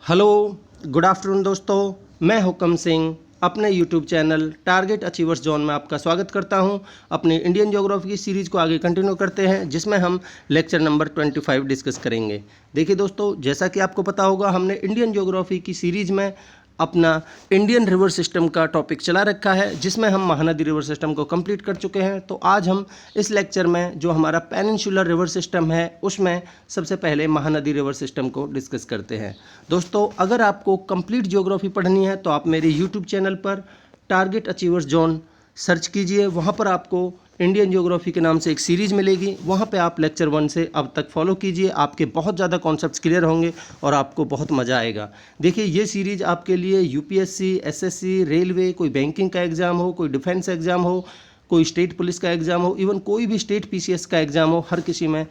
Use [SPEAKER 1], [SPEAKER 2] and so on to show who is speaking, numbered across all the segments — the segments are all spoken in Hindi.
[SPEAKER 1] हेलो, गुड आफ्टरनून दोस्तों। मैं हुकम सिंह अपने YouTube channel target achievers zone में आपका स्वागत करता हूं। अपनी इंडियन ज्योग्राफी की सीरीज़ को आगे कंटिन्यू करते हैं, जिसमें हम लेक्चर नंबर 25 डिस्कस करेंगे। देखिए दोस्तों, जैसा कि आपको पता होगा, हमने इंडियन ज्योग्राफी की सीरीज़ में अपना इंडियन रिवर सिस्टम का टॉपिक चला रखा है, जिसमें हम महानदी रिवर सिस्टम को कंप्लीट कर चुके हैं। तो आज हम इस लेक्चर में जो हमारा पेनिनसुलर रिवर सिस्टम है, उसमें सबसे पहले महानदी रिवर सिस्टम को डिस्कस करते हैं। दोस्तों, अगर आपको कंप्लीट ज्योग्राफी पढ़नी है तो आप मेरे यूट्यूब चैनल पर टारगेट अचीवर्स जोन सर्च कीजिए। वहाँ पर आपको इंडियन ज्योग्राफी के नाम से एक सीरीज़ मिलेगी। वहाँ पे आप लेक्चर 1 से अब तक फॉलो कीजिए। आपके बहुत ज़्यादा कॉन्सेप्ट्स क्लियर होंगे और आपको बहुत मज़ा आएगा। देखिए, ये सीरीज़ आपके लिए यूपीएससी, एसएससी, रेलवे, कोई बैंकिंग का एग्ज़ाम हो, कोई डिफेंस एग्ज़ाम हो, कोई स्टेट पुलिस का एग्ज़ाम हो, इवन कोई भी स्टेट पीसीएस का एग्ज़ाम हो, हर किसी में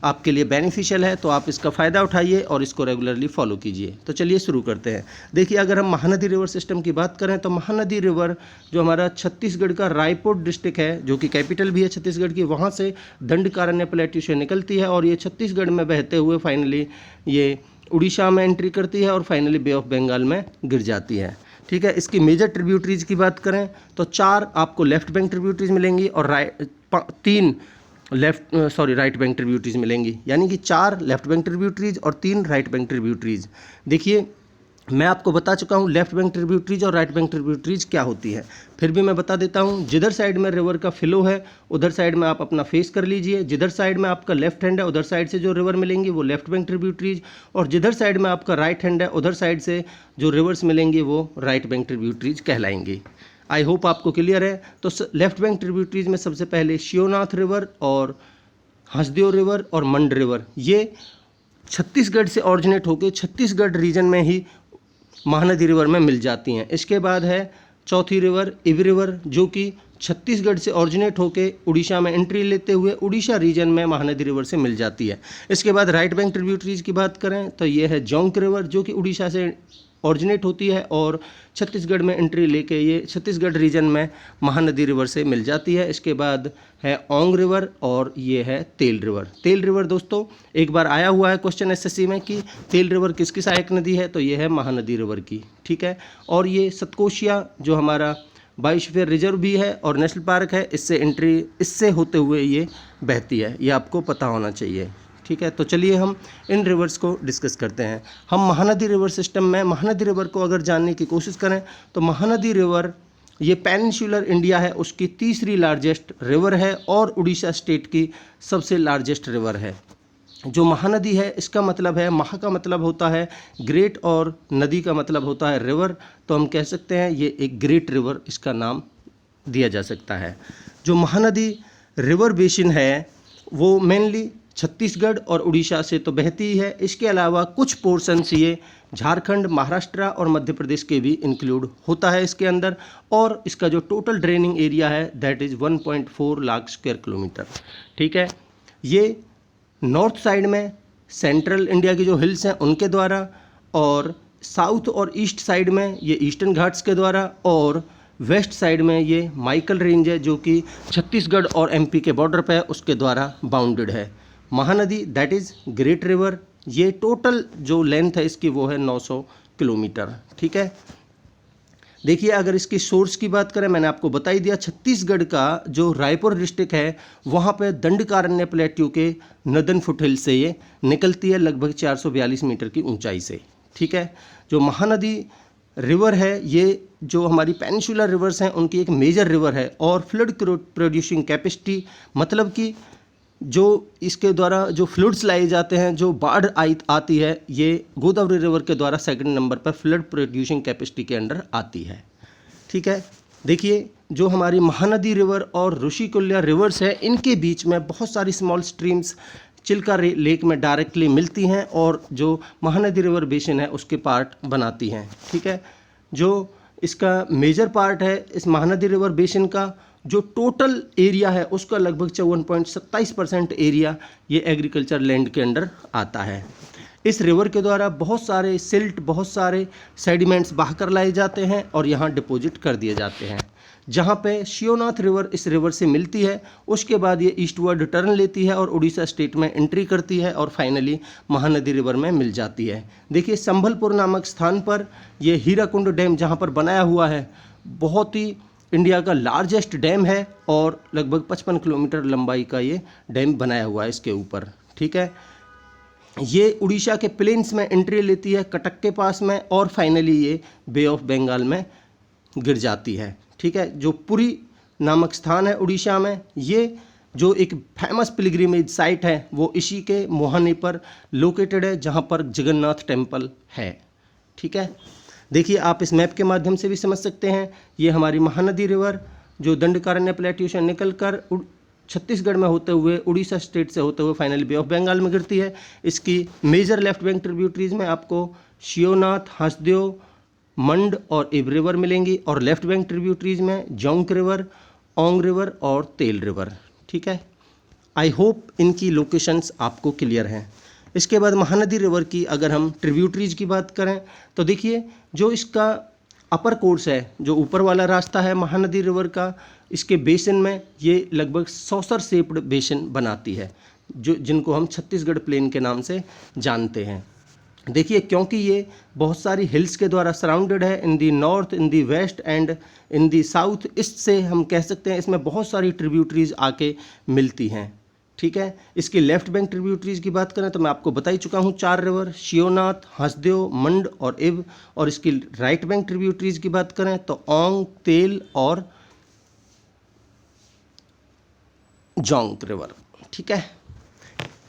[SPEAKER 1] आपके लिए बेनिफिशियल है। तो आप इसका फ़ायदा उठाइए और इसको रेगुलरली फॉलो कीजिए। तो चलिए शुरू करते हैं। देखिए, अगर हम महानदी रिवर सिस्टम की बात करें तो महानदी रिवर जो हमारा छत्तीसगढ़ का रायपुर डिस्ट्रिक्ट है, जो कि कैपिटल भी है छत्तीसगढ़ की, वहाँ से दंडकारण्य प्लेट्यू से निकलती है और ये छत्तीसगढ़ में बहते हुए फाइनली ये उड़ीसा में एंट्री करती है और फाइनली बे ऑफ बंगाल में गिर जाती है। ठीक है। इसकी मेजर ट्रिब्यूटरीज की बात करें तो 4 आपको लेफ्ट बैंक ट्रिब्यूटरीज मिलेंगी और राइट बैंक ट्रिब्यूटरीज मिलेंगी, यानी कि 4 लेफ्ट बैंक ट्रिब्यूटरीज और 3 राइट बैंक ट्रिब्यूटरीज। देखिए, मैं आपको बता चुका हूँ लेफ्ट बैंक ट्रिब्यूटरीज और राइट बैंक ट्रिब्यूटरीज क्या होती है, फिर भी मैं बता देता हूँ। जिधर साइड में रिवर का फ्लो है उधर साइड में आप अपना फेस कर लीजिए। जिधर साइड में आपका लेफ्ट हैंड है उधर साइड से जो रिवर मिलेंगी वो लेफ्ट बैंक ट्रिब्यूटरीज, और जिधर साइड में आपका राइट हैंड है उधर साइड से जो रिवर्स मिलेंगी वो राइट बैंक ट्रिब्यूटरीज कहलाएंगी। आई होप आपको क्लियर है। तो लेफ्ट बैंक ट्रिब्यूटरीज में सबसे पहले शिवनाथ रिवर और हंसदेव रिवर और मंड रिवर, ये छत्तीसगढ़ से ऑरिजिनेट होकर छत्तीसगढ़ रीजन में ही महानदी रिवर में मिल जाती हैं। इसके बाद है चौथी रिवर इव रिवर, जो कि छत्तीसगढ़ से ऑरिजिनेट होकर उड़ीसा में एंट्री लेते हुए उड़ीसा रीजन में महानदी रिवर से मिल जाती है। इसके बाद राइट बैंक ट्रिब्यूटरीज की बात करें तो ये है जोंक रिवर, जो कि उड़ीसा से ऑरिजिनेट होती है और छत्तीसगढ़ में एंट्री लेके ये छत्तीसगढ़ रीजन में महानदी रिवर से मिल जाती है। इसके बाद है ओंग रिवर और ये है तेल रिवर। तेल रिवर दोस्तों एक बार आया हुआ है क्वेश्चन एसएससी में कि तेल रिवर किसकी सहायक नदी है, तो ये है महानदी रिवर की। ठीक है। और ये सतकोशिया जो हमारा बायोस्फीयर रिजर्व भी है और नेशनल पार्क है, इससे होते हुए ये बहती है, ये आपको पता होना चाहिए। ठीक है। तो चलिए हम इन रिवर्स को डिस्कस करते हैं। हम महानदी रिवर सिस्टम में महानदी रिवर को अगर जानने की कोशिश करें तो महानदी रिवर ये पेनिनसुलर इंडिया है उसकी तीसरी लार्जेस्ट रिवर है और उड़ीसा स्टेट की सबसे लार्जेस्ट रिवर है। जो महानदी है इसका मतलब है, महा का मतलब होता है ग्रेट और नदी का मतलब होता है रिवर, तो हम कह सकते हैं ये एक ग्रेट रिवर इसका नाम दिया जा सकता है। जो महानदी रिवर बेसिन है वो मेनली छत्तीसगढ़ और उड़ीसा से तो बहती ही है, इसके अलावा कुछ पोर्शंस ये झारखंड, महाराष्ट्र और मध्य प्रदेश के भी इंक्लूड होता है इसके अंदर, और इसका जो टोटल ड्रेनिंग एरिया है that is 1.4 lakh square kilometre. ठीक है। ये नॉर्थ साइड में सेंट्रल इंडिया की जो हिल्स हैं उनके द्वारा, और साउथ और ईस्ट साइड में ये ईस्टर्न घाट्स के द्वारा, और वेस्ट साइड में ये माइकल रेंज है जो कि छत्तीसगढ़ और एमपी के बॉर्डर पे उसके द्वारा बाउंडेड है। Mahanadi that is great river, ये टोटल जो लेंथ है इसकी वो है 900 किलोमीटर। ठीक है। देखिए, अगर इसकी सोर्स की बात करें, मैंने आपको बता ही दिया, छत्तीसगढ़ का जो रायपुर डिस्ट्रिक्ट है वहाँ पे दंडकारण्य प्लेट्यू के नदन फुटहिल से ये निकलती है लगभग 442 मीटर की ऊंचाई से। ठीक है। जो महानदी रिवर है ये जो हमारी पेनिनसुलर रिवर्स हैं उनकी एक मेजर रिवर है और फ्लड प्रोड्यूसिंग कैपेसिटी, मतलब कि जो इसके द्वारा जो फ्लड्स लाए जाते हैं, जो बाढ़ आती है, ये गोदावरी रिवर के द्वारा सेकंड नंबर पर फ्लड प्रोड्यूसिंग कैपेसिटी के अंडर आती है। ठीक है। देखिए, जो हमारी महानदी रिवर और ऋषिकुल्या रिवर्स है इनके बीच में बहुत सारी स्मॉल स्ट्रीम्स चिल्का लेक में डायरेक्टली मिलती हैं और जो महानदी रिवर बेसिन है उसके पार्ट बनाती हैं। ठीक है। जो इसका मेजर पार्ट है इस महानदी रिवर बेसिन का, जो टोटल एरिया है उसका लगभग 54.27% एरिया ये एग्रीकल्चर लैंड के अंडर आता है। इस रिवर के द्वारा बहुत सारे सिल्ट, बहुत सारे सेडिमेंट्स बहाकर लाए जाते हैं और यहाँ डिपॉजिट कर दिए जाते हैं। जहाँ पे शिवनाथ रिवर इस रिवर से मिलती है, उसके बाद ये ईस्टवर्ड टर्न लेती है और उड़ीसा स्टेट में एंट्री करती है और फाइनली महानदी रिवर में मिल जाती है। देखिए संभलपुर नामक स्थान पर ये हीराकुंड डैम जहाँ पर बनाया हुआ है, बहुत ही इंडिया का लार्जेस्ट डैम है और लगभग 55 किलोमीटर लंबाई का ये डैम बनाया हुआ है इसके ऊपर। ठीक है, ये उड़ीसा के प्लेन्स में एंट्री लेती है कटक के पास में और फाइनली ये बे ऑफ बंगाल में गिर जाती है। ठीक है, जो पुरी नामक स्थान है उड़ीसा में, ये जो एक फेमस पिलग्रिमेज साइट है वो इसी के मोहानी पर लोकेटेड है, जहाँ पर जगन्नाथ टेम्पल है। ठीक है, देखिए आप इस मैप के माध्यम से भी समझ सकते हैं। ये हमारी महानदी रिवर जो दंडकारण्य प्लेट्यू से निकल कर छत्तीसगढ़ में होते हुए उड़ीसा स्टेट से होते हुए फाइनली बे ऑफ बंगाल में गिरती है। इसकी मेजर लेफ्ट बैंक ट्रिब्यूटरीज में आपको शिवनाथ, हंसदेव, मंड और इब रिवर मिलेंगी और लेफ्ट बैंक ट्रिब्यूटरीज में जोंक रिवर, ओंग रिवर और तेल रिवर। ठीक है, आई होप इनकी लोकेशंस आपको क्लियर हैं। इसके बाद महानदी रिवर की अगर हम ट्रिब्यूटरीज की बात करें तो देखिए जो इसका अपर कोर्स है, जो ऊपर वाला रास्ता है महानदी रिवर का, इसके बेसिन में ये लगभग सॉसर शेप्ड बेसिन बनाती है, जो जिनको हम छत्तीसगढ़ प्लेन के नाम से जानते हैं। देखिए क्योंकि ये बहुत सारी हिल्स के द्वारा सराउंडेड है in the north, in the west and in the south, इससे हम कह सकते हैं इसमें बहुत सारी ट्रिब्यूटरीज आके मिलती हैं। ठीक है, इसकी लेफ्ट बैंक ट्रिब्यूटरीज की बात करें तो मैं आपको बता ही चुका हूँ 4 रिवर, शिवनाथ, हंसदेव, मंड और इब। और इसकी राइट बैंक ट्रिब्यूटरीज की बात करें तो ओंग, तेल और जोंक रिवर। ठीक है,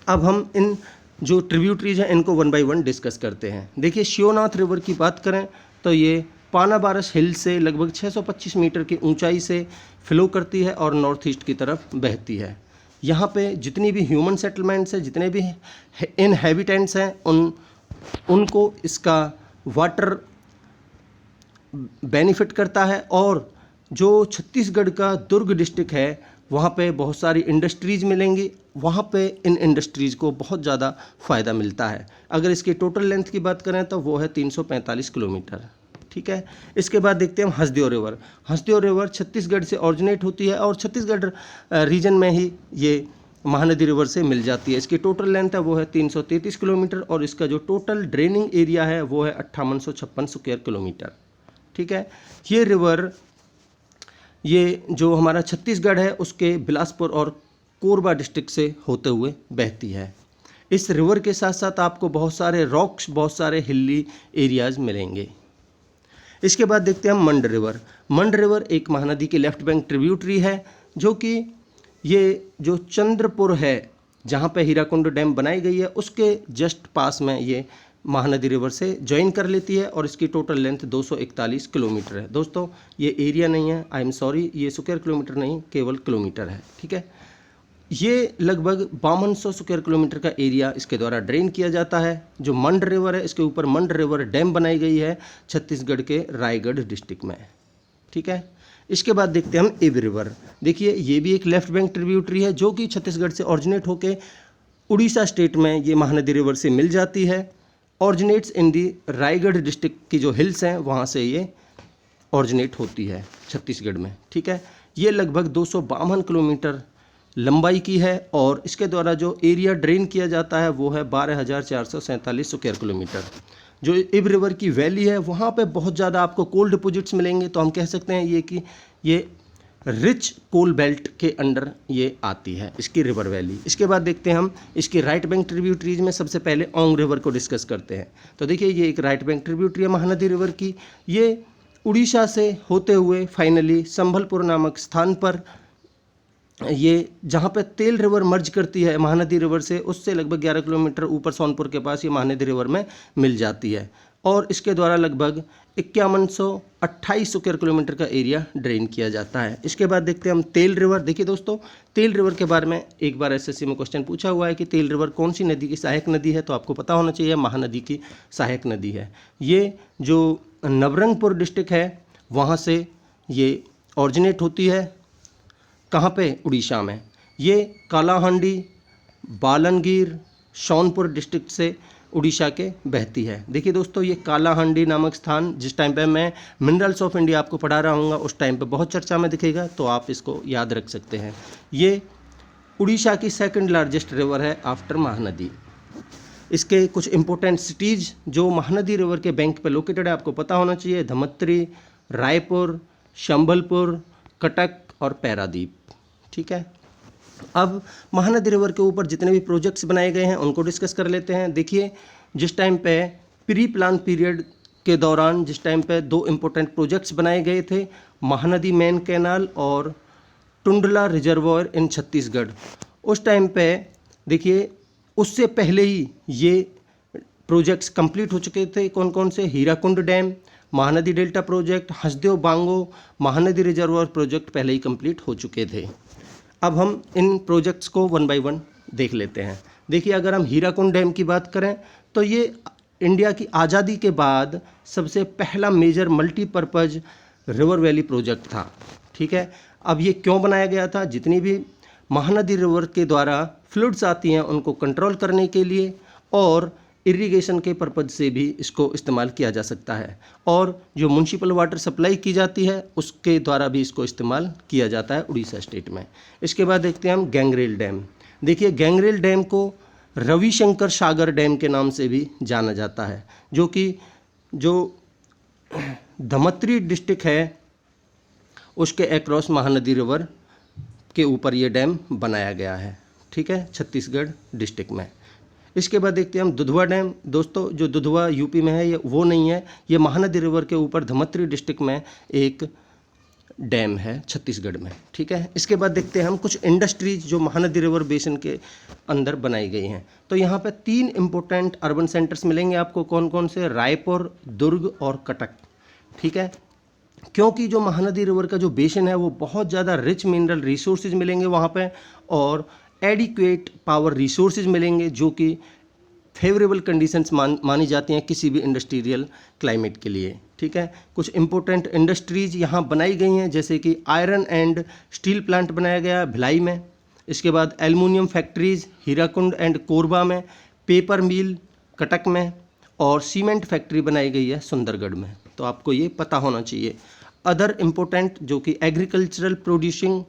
[SPEAKER 1] अब हम इन जो ट्रिब्यूटरीज हैं इनको 1 बाय 1 डिस्कस करते हैं। देखिए शिवनाथ रिवर की बात करें तो ये पानाबारस हिल से लगभग 625 मीटर की ऊंचाई से फ्लो करती है और नॉर्थ ईस्ट की तरफ बहती है। यहाँ पे जितनी भी ह्यूमन सेटलमेंट्स हैं, जितने भी इनहैबिटेंट्स हैं, उनको इसका वाटर बेनिफिट करता है। और जो छत्तीसगढ़ का दुर्ग डिस्ट्रिक्ट है वहाँ पे बहुत सारी इंडस्ट्रीज़ मिलेंगी, वहाँ पे इन इंडस्ट्रीज़ को बहुत ज़्यादा फ़ायदा मिलता है। अगर इसकी टोटल लेंथ की बात करें तो वो है 345 किलोमीटर। ठीक है, इसके बाद देखते हैं हम हंसदेव रिवर। हंसदेव रिवर छत्तीसगढ़ से ऑरिजिनेट होती है और छत्तीसगढ़ रीजन में ही ये महानदी रिवर से मिल जाती है। इसकी टोटल लेंथ है वो है 333 किलोमीटर और इसका जो टोटल ड्रेनिंग एरिया है वो है 5856 स्क्वायर किलोमीटर। ठीक है, ये रिवर ये जो हमारा छत्तीसगढ़ है उसके बिलासपुर और कोरबा डिस्ट्रिक्ट से होते हुए बहती है। इस रिवर के साथ साथ आपको बहुत सारे रॉक्स, बहुत सारे हिली एरियाज़ मिलेंगे। इसके बाद देखते हैं हम मंड रिवर। मंड रिवर एक महानदी की लेफ्ट बैंक ट्रिब्यूटरी है, जो कि ये जो चंद्रपुर है जहाँ पे हीराकुंड डैम बनाई गई है उसके जस्ट पास में ये महानदी रिवर से ज्वाइन कर लेती है और इसकी टोटल लेंथ 241 किलोमीटर है। दोस्तों ये एरिया नहीं है, आई एम सॉरी, ये स्क्वायर किलोमीटर नहीं, केवल किलोमीटर है। ठीक है, ये लगभग 5200 स्क्वायर किलोमीटर का एरिया इसके द्वारा ड्रेन किया जाता है। जो मंड रिवर है इसके ऊपर मंड रिवर डैम बनाई गई है छत्तीसगढ़ के रायगढ़ डिस्ट्रिक्ट में। ठीक है, इसके बाद देखते हैं हम इब रिवर। देखिए ये भी एक लेफ्ट बैंक ट्रिब्यूटरी है जो कि छत्तीसगढ़ से ऑरिजिनेट होकर उड़ीसा स्टेट में ये महानदी रिवर से मिल जाती है। ऑरिजिनेट्स इन दी रायगढ़ डिस्ट्रिक्ट की जो हिल्स हैं वहाँ से ये ऑरिजिनेट होती है छत्तीसगढ़ में। ठीक है, ये लगभग 252 किलोमीटर लंबाई की है और इसके द्वारा जो एरिया ड्रेन किया जाता है वो है 12,447 स्क्वायर किलोमीटर। जो इब रिवर की वैली है वहाँ पे बहुत ज़्यादा आपको कोल डिपोजिट्स मिलेंगे, तो हम कह सकते हैं ये कि ये रिच कोल बेल्ट के अंडर ये आती है इसकी रिवर वैली। इसके बाद देखते हैं हम इसकी राइट बैंक ट्रिब्यूटरीज में सबसे पहले ओंग रिवर को डिस्कस करते हैं। तो देखिए ये एक राइट बैंक ट्रिब्यूटरी है महानदी रिवर की। ये उड़ीसा से होते हुए फाइनली संभलपुर नामक स्थान पर ये जहाँ पे तेल रिवर मर्ज करती है महानदी रिवर से, उससे लगभग 11 किलोमीटर ऊपर सोनपुर के पास ये महानदी रिवर में मिल जाती है और इसके द्वारा लगभग 5128 स्क्वायर किलोमीटर का एरिया ड्रेन किया जाता है। इसके बाद देखते हैं हम तेल रिवर। देखिए दोस्तों, तेल रिवर के बारे में एक बार एसएससी में क्वेश्चन पूछा हुआ है कि तेल रिवर कौन सी नदी की सहायक नदी है, तो आपको पता होना चाहिए महानदी की सहायक नदी है। ये जो नवरंगपुर डिस्ट्रिक्ट है वहाँ से ये ऑरिजिनेट होती है। कहाँ पे? उड़ीसा में। ये कालाहांडी, बालनगीर, सोनपुर डिस्ट्रिक्ट से उड़ीसा के बहती है। देखिए दोस्तों, ये कालाहांडी नामक स्थान जिस टाइम पे मैं मिनरल्स ऑफ इंडिया आपको पढ़ा रहा हूँ उस टाइम पे बहुत चर्चा में दिखेगा, तो आप इसको याद रख सकते हैं। ये उड़ीसा की सेकंड लार्जेस्ट रिवर है आफ्टर महानदी। इसके कुछ इंपॉर्टेंट सिटीज़ जो महानदी रिवर के बैंक पे लोकेटेड है आपको पता होना चाहिए: धमत्री, रायपुर, संबलपुर, कटक और पैरादीप। ठीक है, अब महानदी रिवर के ऊपर जितने भी प्रोजेक्ट्स बनाए गए हैं उनको डिस्कस कर लेते हैं। देखिए, जिस टाइम पे प्री प्लान पीरियड के दौरान जिस टाइम पे दो इम्पोर्टेंट प्रोजेक्ट्स बनाए गए थे, महानदी मेन कैनाल और टुंडला रिजर्वॉयर इन छत्तीसगढ़, उस टाइम पे देखिए उससे पहले ही ये प्रोजेक्ट्स कंप्लीट हो चुके थे। कौन कौन से? Hirakud dam, Mahanadi delta project, Hasdeo Bango, Mahanadi reservoir project पहले ही कंप्लीट हो चुके थे। अब हम इन प्रोजेक्ट्स को वन बाय वन देख लेते हैं। देखिए, अगर हम हीराकुंड डैम की बात करें तो ये इंडिया की आज़ादी के बाद सबसे पहला major multipurpose river valley project था। ठीक है, अब ये क्यों बनाया गया था? जितनी भी महानदी रिवर के द्वारा फ्लड्स आती हैं उनको कंट्रोल करने के लिए और इरिगेशन के पर्पज़ से भी इसको इस्तेमाल किया जा सकता है, और जो म्युनिसिपल वाटर सप्लाई की जाती है उसके द्वारा भी इसको इस्तेमाल किया जाता है उड़ीसा स्टेट में। इसके बाद देखते हैं हम गैंगरेल डैम। देखिए, गैंगरेल डैम को रविशंकर सागर डैम के नाम से भी जाना जाता है, जो कि जो धमत्री डिस्ट्रिक्ट है उसके अक्रॉस महानदी रिवर के ऊपर ये डैम बनाया गया है। ठीक है, छत्तीसगढ़ डिस्ट्रिक्ट में। इसके बाद देखते हैं हम दुधवा डैम। दोस्तों, जो दुधवा यूपी में है ये वो नहीं है, ये महानदी रिवर के ऊपर धमत्री डिस्ट्रिक्ट में एक डैम है छत्तीसगढ़ में। ठीक है, इसके बाद देखते हैं हम कुछ इंडस्ट्रीज जो महानदी रिवर बेसिन के अंदर बनाई गई हैं। तो यहाँ पे 3 इम्पोर्टेंट अर्बन सेंटर्स मिलेंगे आपको। कौन कौन से? रायपुर, दुर्ग और कटक। ठीक है, क्योंकि जो महानदी रिवर का जो बेसिन है वो बहुत ज़्यादा रिच मिनरल रिसोर्सेज मिलेंगे वहाँ पे, और एडिक्वेट पावर रिसोर्सेज मिलेंगे जो कि फेवरेबल कंडीशंस मानी जाती हैं किसी भी इंडस्ट्रियल क्लाइमेट के लिए। ठीक है, कुछ इंपॉर्टेंट इंडस्ट्रीज़ यहाँ बनाई गई हैं, जैसे कि आयरन एंड स्टील प्लांट बनाया गया है भिलाई में। इसके बाद aluminium factories Hirakud and Korba में, पेपर मिल कटक में, और सीमेंट फैक्ट्री बनाई गई है सुंदरगढ़ में। तो आपको ये पता होना चाहिए। अदर इम्पोर्टेंट जो कि एग्रीकल्चरल प्रोड्यूसिंग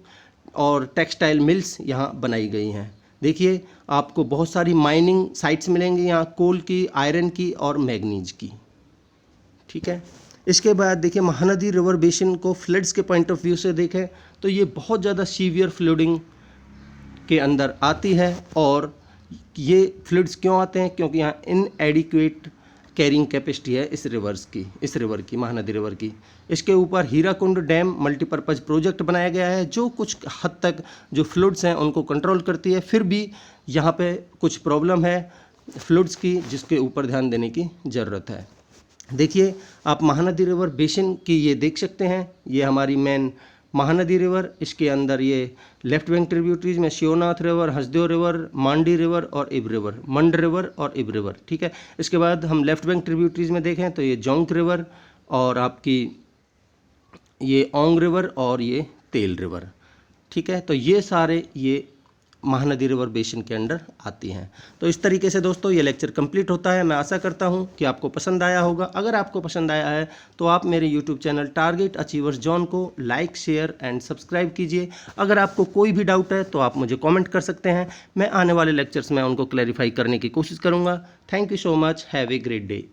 [SPEAKER 1] और टेक्सटाइल मिल्स यहाँ बनाई गई हैं। देखिए, आपको बहुत सारी माइनिंग साइट्स मिलेंगी यहाँ, कोल की, आयरन की और मैग्नीज की। ठीक है, इसके बाद देखिए, महानदी रिवर बेसिन को फ्लड्स के पॉइंट ऑफ व्यू से देखें तो ये बहुत ज़्यादा सीवियर फ्लडिंग के अंदर आती है। और ये फ्लड्स क्यों आते हैं? क्योंकि यहाँ इनएडिक्वेट कैरिंग कैपेसिटी है इस रिवर की महानदी रिवर की। इसके ऊपर हीराकुंड डैम मल्टीपर्पज़ प्रोजेक्ट बनाया गया है जो कुछ हद तक जो फ्लड्स हैं उनको कंट्रोल करती है। फिर भी यहाँ पे कुछ प्रॉब्लम है फ्लड्स की, जिसके ऊपर ध्यान देने की ज़रूरत है। देखिए, आप महानदी रिवर बेसिन की ये देख सकते हैं, ये हमारी मेन महानदी रिवर। इसके अंदर ये लेफ्ट बैंक ट्रिब्यूटरीज में शिवनाथ रिवर, हसदेव रिवर, मांडी रिवर और इब रिवर, मंड रिवर और इब रिवर। ठीक है, इसके बाद हम लेफ्ट बैंक ट्रिब्यूटरीज में देखें तो ये जोंक रिवर और आपकी ये ओंग रिवर और ये तेल रिवर। ठीक है, तो ये सारे ये महानदी रिवर बेसिन के अंडर आती हैं। तो इस तरीके से दोस्तों ये लेक्चर कंप्लीट होता है। मैं आशा करता हूँ कि आपको पसंद आया होगा। अगर आपको पसंद आया है तो आप मेरे YouTube channel target achievers John को लाइक, शेयर एंड सब्सक्राइब कीजिए। अगर आपको कोई भी डाउट है तो आप मुझे कमेंट कर सकते हैं। मैं आने वाले लेक्चर्स में उनको क्लैरिफाई करने की कोशिश करूँगा। Thank you so much. Have a great day.